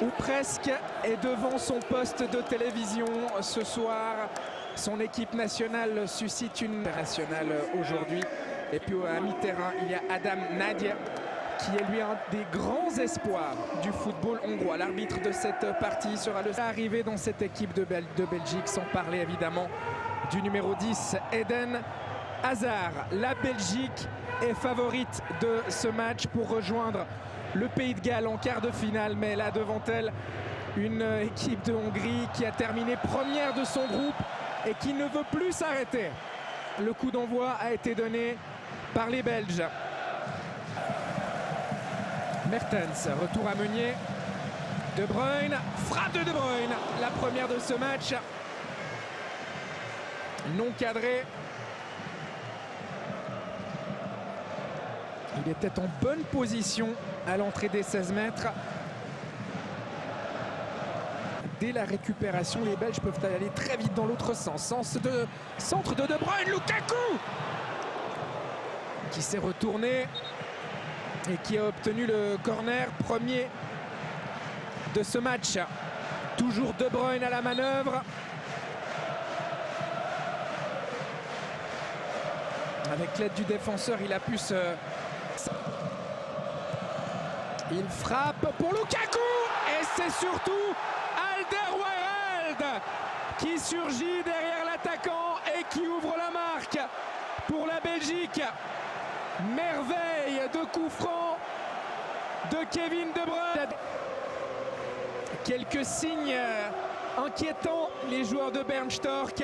ou presque, est devant son poste de télévision ce soir. Son équipe nationale suscite une nationale aujourd'hui. Et puis à mi-terrain, il y a Adam Nagy, qui est lui un des grands espoirs du football hongrois. L'arbitre de cette partie sera le arrivé dans cette équipe de Belgique, sans parler évidemment du numéro 10, Eden Hazard. La Belgique est favorite de ce match pour rejoindre le Pays de Galles en quart de finale, mais là devant elle une équipe de Hongrie qui a terminé première de son groupe et qui ne veut plus s'arrêter. Le coup d'envoi a été donné par les Belges. Mertens, retour à Meunier. De Bruyne, frappe de Bruyne, la première de ce match. Non cadré. Il était en bonne position à l'entrée des 16 mètres. Dès la récupération, les Belges peuvent aller très vite dans l'autre sens. Centre de Bruyne, Lukaku qui s'est retourné et qui a obtenu le corner premier de ce match. Toujours De Bruyne à la manœuvre. Avec l'aide du défenseur, il a pu se... Il frappe pour Lukaku et c'est surtout Alderweireld qui surgit derrière l'attaquant et qui ouvre la marque pour la Belgique. Merveille de coup franc de Kevin De Bruyne. Quelques signes inquiétants, les joueurs de Bernstorff.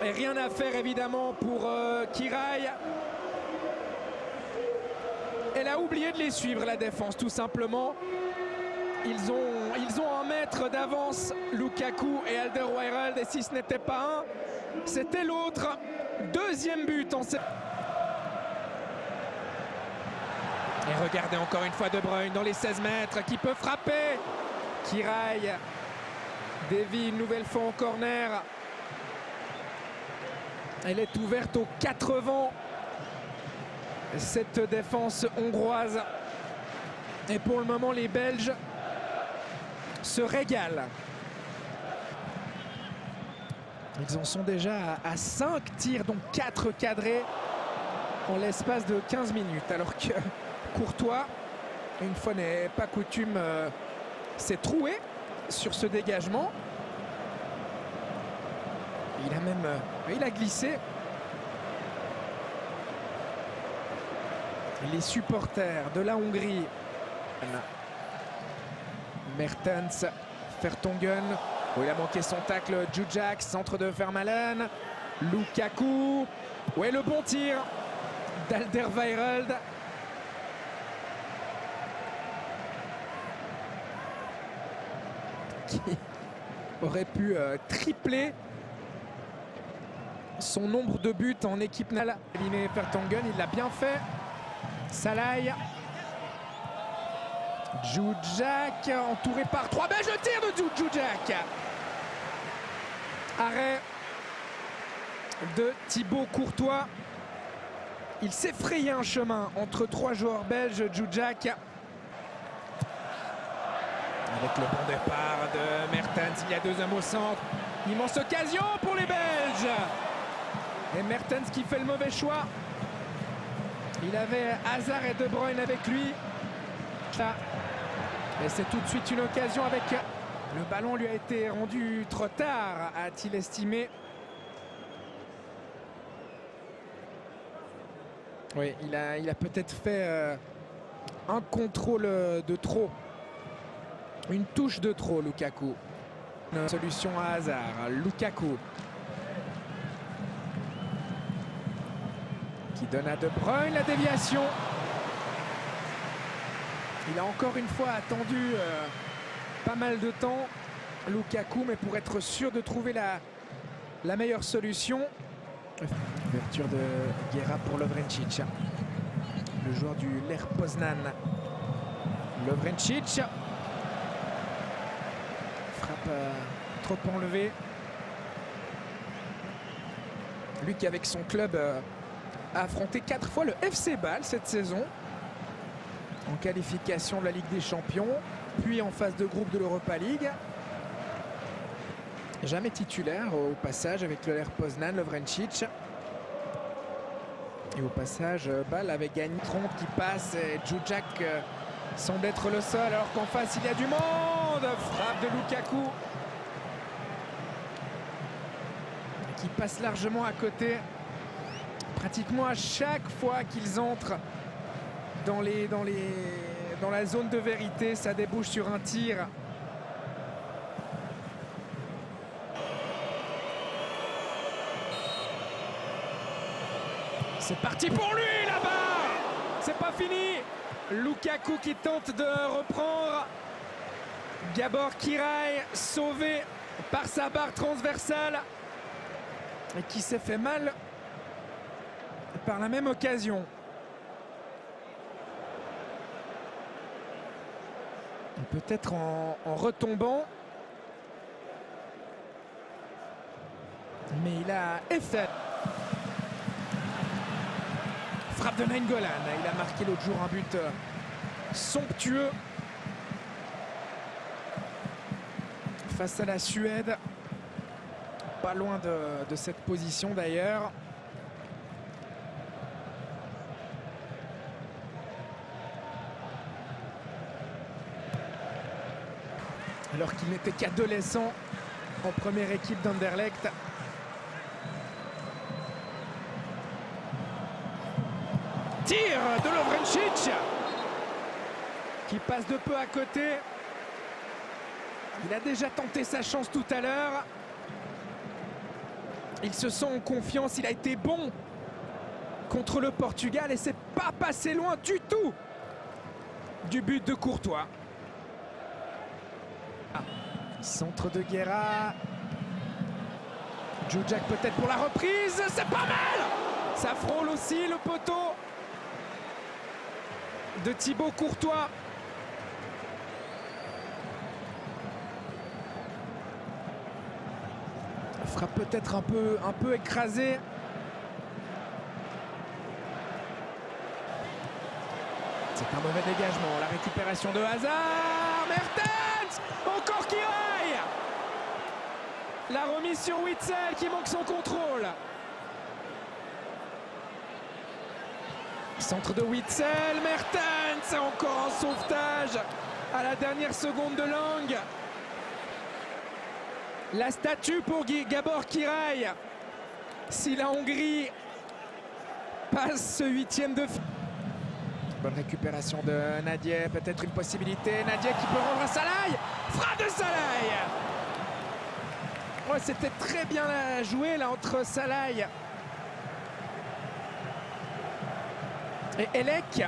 Et rien à faire évidemment pour Kirai. Elle a oublié de les suivre, la défense, tout simplement. Ils ont un mètre d'avance, Lukaku et Alderweireld. Et si ce n'était pas un, c'était l'autre. Deuxième but en cette... Et regardez encore une fois De Bruyne dans les 16 mètres qui peut frapper. Kirai dévie une nouvelle fois en corner. Elle est ouverte aux 4 vents, cette défense hongroise. Et pour le moment, les Belges se régalent. Ils en sont déjà à 5 tirs, dont 4 cadrés en l'espace de 15 minutes. Alors que Courtois, une fois n'est pas coutume, s'est troué sur ce dégagement. Il a glissé. Les supporters de la Hongrie. Mertens, Vertonghen. Oh, il a manqué son tacle. Djudjak, centre de Vermaelen. Lukaku. Ouais, le bon tir d'Alderweireld. Qui aurait pu tripler son nombre de buts en équipe nationale. Éliminé Vertonghen, il l'a bien fait. Salai. Djudjak, entouré par 3 Belges. Le tir de Djudjak. Arrêt de Thibaut Courtois. Il s'est frayé un chemin entre 3 joueurs belges. Djudjak. Avec le bon départ de Mertens, il y a 2 hommes au centre. Immense occasion pour les Belges. Et Mertens qui fait le mauvais choix. Il avait Hazard et De Bruyne avec lui. Et c'est tout de suite une occasion avec... Le ballon lui a été rendu trop tard, a-t-il estimé. Oui, il a peut-être fait un contrôle de trop. Une touche de trop, Lukaku. Une solution à Hazard. Lukaku. Qui donne à De Bruyne la déviation. Il a encore une fois attendu pas mal de temps, Lukaku, mais pour être sûr de trouver la meilleure solution. Ouverture de Guerra pour Lovrencic, le joueur du Lech Poznan. Lovrencic. Frappe trop enlevée. Lui qui avec son club a affronté 4 fois le FC Bâle cette saison. en qualification de la Ligue des Champions, puis en phase de groupe de l'Europa League. Jamais titulaire au passage avec le Lech Poznan, Lovrencic. Et au passage, balle avec Gagne 30 qui passe et Djudjak semble être le seul alors qu'en face il y a du monde. Frappe de Lukaku qui passe largement à côté. Pratiquement à chaque fois qu'ils entrent dans la zone de vérité, ça débouche sur un tir. C'est parti pour lui là-bas. C'est pas fini. Lukaku qui tente de reprendre. Gabor Kiraly sauvé par sa barre transversale et qui s'est fait mal par la même occasion. Peut-être en retombant. Mais il a effet. Frappe de Nainggolan. Il a marqué l'autre jour un but somptueux face à la Suède. Pas loin de cette position d'ailleurs. Alors qu'il n'était qu'adolescent en première équipe d'Anderlecht. Tir de Lovrencic qui passe de peu à côté. Il a déjà tenté sa chance tout à l'heure. Il se sent en confiance, il a été bon contre le Portugal et c'est pas passé loin du tout du but de Courtois. Centre de Guerra. Djudjak peut-être pour la reprise, c'est pas mal. Ça frôle aussi le poteau de Thibaut Courtois. Frappe peut-être un peu écrasé. C'est un mauvais dégagement. La récupération de Hazard. Mertens. Encore Kiraly. La remise sur Witsel qui manque son contrôle. Centre de Witsel. Mertens. Encore un sauvetage à la dernière seconde de Lang. La statue pour Gabor Kiraly. Si la Hongrie passe ce huitième de finale. Bonne récupération de Nadier, peut-être une possibilité. Nadier qui peut rendre à Szalai. Frappe de Szalai. Ouais, c'était très bien joué là entre Szalai et Elek.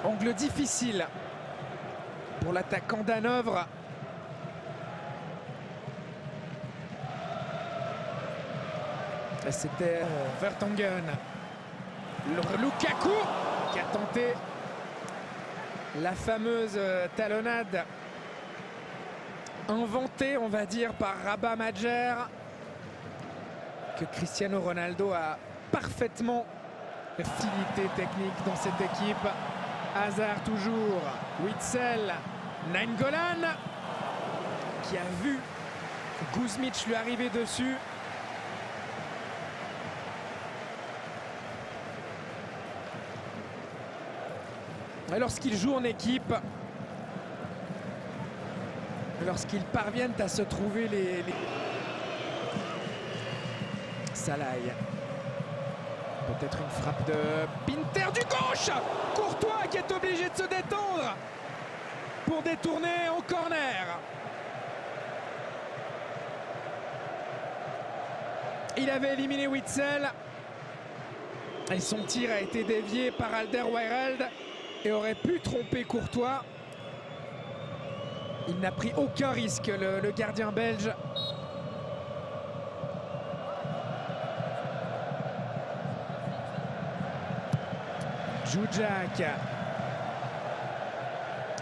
Angle difficile pour l'attaquant d'Hanovre. C'était Vertonghen. Lukaku qui a tenté la fameuse talonnade inventée, on va dire, par Rabat Majer, que Cristiano Ronaldo a parfaitement facilité technique dans cette équipe. Hazard toujours, Witsel, Nainggolan qui a vu Kuzmic lui arriver dessus. Lorsqu'ils jouent en équipe, lorsqu'ils parviennent à se trouver les... Szalai. Peut-être une frappe de Pinter du gauche. Courtois qui est obligé de se détendre pour détourner en corner. Il avait éliminé Witsel et son tir a été dévié par Alderweireld et aurait pu tromper Courtois. Il n'a pris aucun risque, le gardien belge. Djudjak.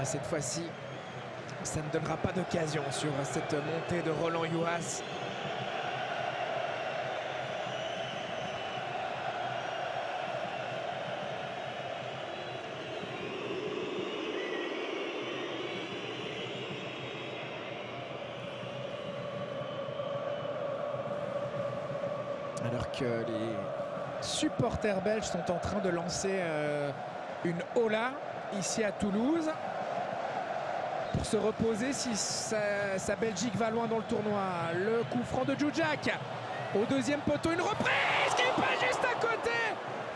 Cette fois-ci, ça ne donnera pas d'occasion sur cette montée de Roland Juhas. Alors que les supporters belges sont en train de lancer une hola ici à Toulouse pour se reposer si sa Belgique va loin dans le tournoi. Le coup franc de Djoudjak au deuxième poteau, une reprise qui est pas juste à côté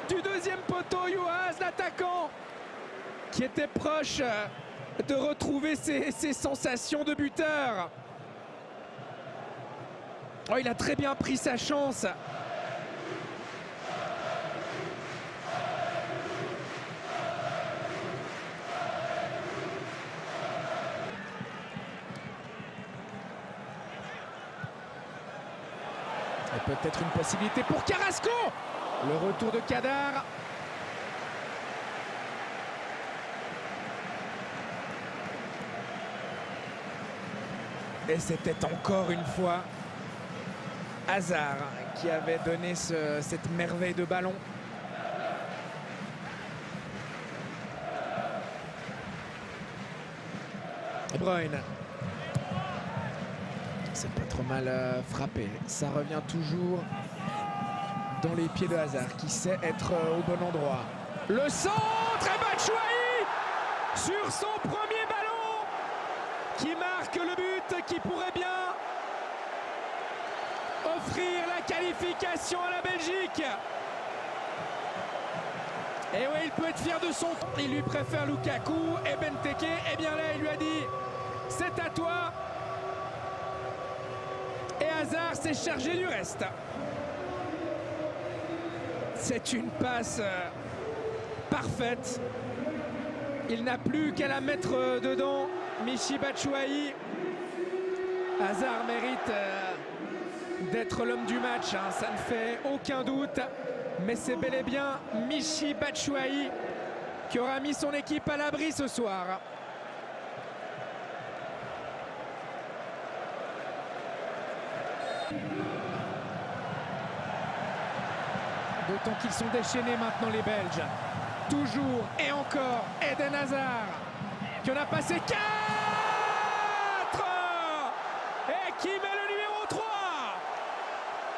du deuxième poteau. Youhas, l'attaquant, qui était proche de retrouver ses sensations de buteur. Oh, il a très bien pris sa chance. Et peut-être une possibilité pour Carrasco. Le retour de Kadar. Et c'était encore une fois Hazard qui avait donné cette merveille de ballon. De Bruyne. C'est pas trop mal frappé. Ça revient toujours dans les pieds de Hazard qui sait être au bon endroit. Le centre et Batshuayi sur son premier ballon qui marque le but qui pourrait bien offrir la qualification à la Belgique. Et oui, il peut être fier de son. Il lui préfère Lukaku et Benteke. Et bien là, il lui a dit c'est à toi. Et Hazard s'est chargé du reste. C'est une passe parfaite. Il n'a plus qu'à la mettre dedans. Michy Batshuayi. Hazard mérite d'être l'homme du match, hein, ça ne fait aucun doute. Mais c'est bel et bien Michy Batshuayi qui aura mis son équipe à l'abri ce soir. D'autant qu'ils sont déchaînés maintenant les Belges. Toujours et encore Eden Hazard qui en a passé 4 et qui met le numéro 3.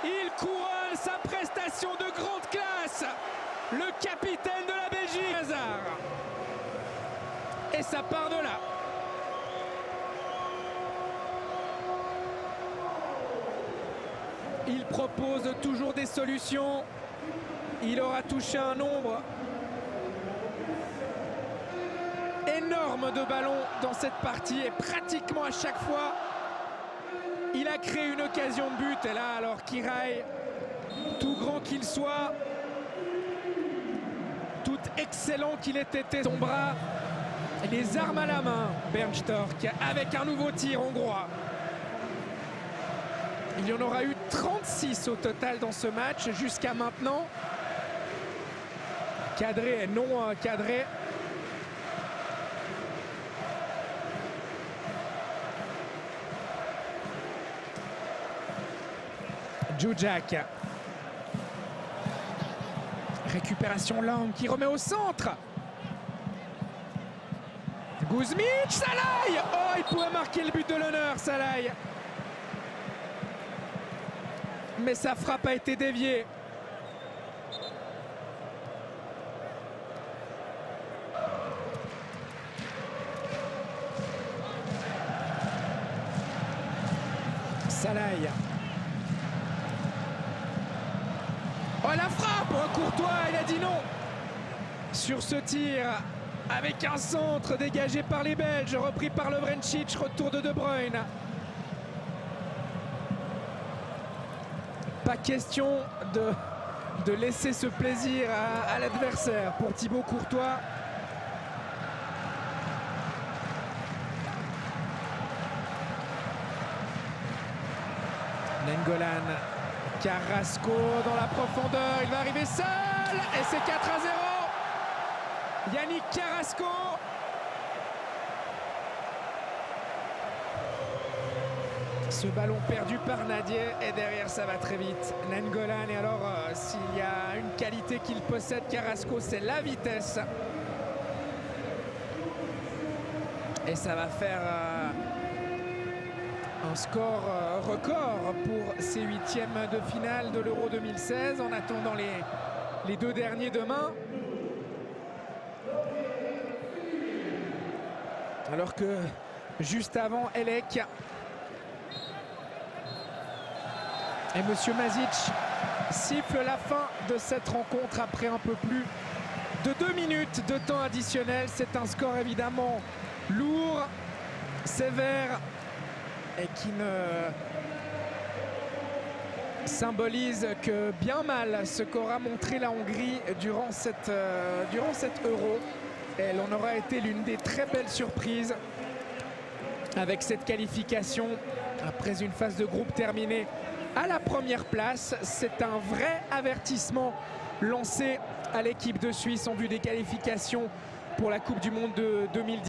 Il couronne sa prestation de grande classe. Le capitaine de la Belgique, Hazard. Et ça part de là. Il propose toujours des solutions. Il aura touché un nombre énorme de ballons dans cette partie et pratiquement à chaque fois il a créé une occasion de but. Et là alors Kirai, tout grand qu'il soit, tout excellent qu'il ait été, son bras, les armes à la main, Bernd Storck avec un nouveau tir hongrois. Il y en aura eu 36 au total dans ce match jusqu'à maintenant. Cadré et non cadré. Djoudjak. Récupération Lang qui remet au centre. Guzmic, Salai. Oh, il pouvait marquer le but de l'honneur, Salai. Mais sa frappe a été déviée. Salai. Oh, la frappe! Courtois, il a dit non. Sur ce tir, avec un centre dégagé par les Belges, repris par Lovrencic, retour de Bruyne. Pas question de laisser ce plaisir à l'adversaire pour Thibaut Courtois. Nainggolan, Carrasco dans la profondeur, il va arriver seul et c'est 4-0. Yannick Carrasco. Ce ballon perdu par Nadier et derrière ça va très vite. Nainggolan, et alors s'il y a une qualité qu'il possède Carrasco, c'est la vitesse. Et ça va faire Un score record pour ces huitièmes de finale de l'Euro 2016 en attendant les deux derniers demain. Alors que juste avant, Elek et Monsieur Mazic siffle la fin de cette rencontre après un peu plus de 2 minutes de temps additionnel. C'est un score évidemment lourd, sévère et qui ne symbolise que bien mal ce qu'aura montré la Hongrie durant cette Euro. Elle en aura été l'une des très belles surprises avec cette qualification après une phase de groupe terminée à la première place. C'est un vrai avertissement lancé à l'équipe de Suisse en vue des qualifications pour la Coupe du Monde de 2010.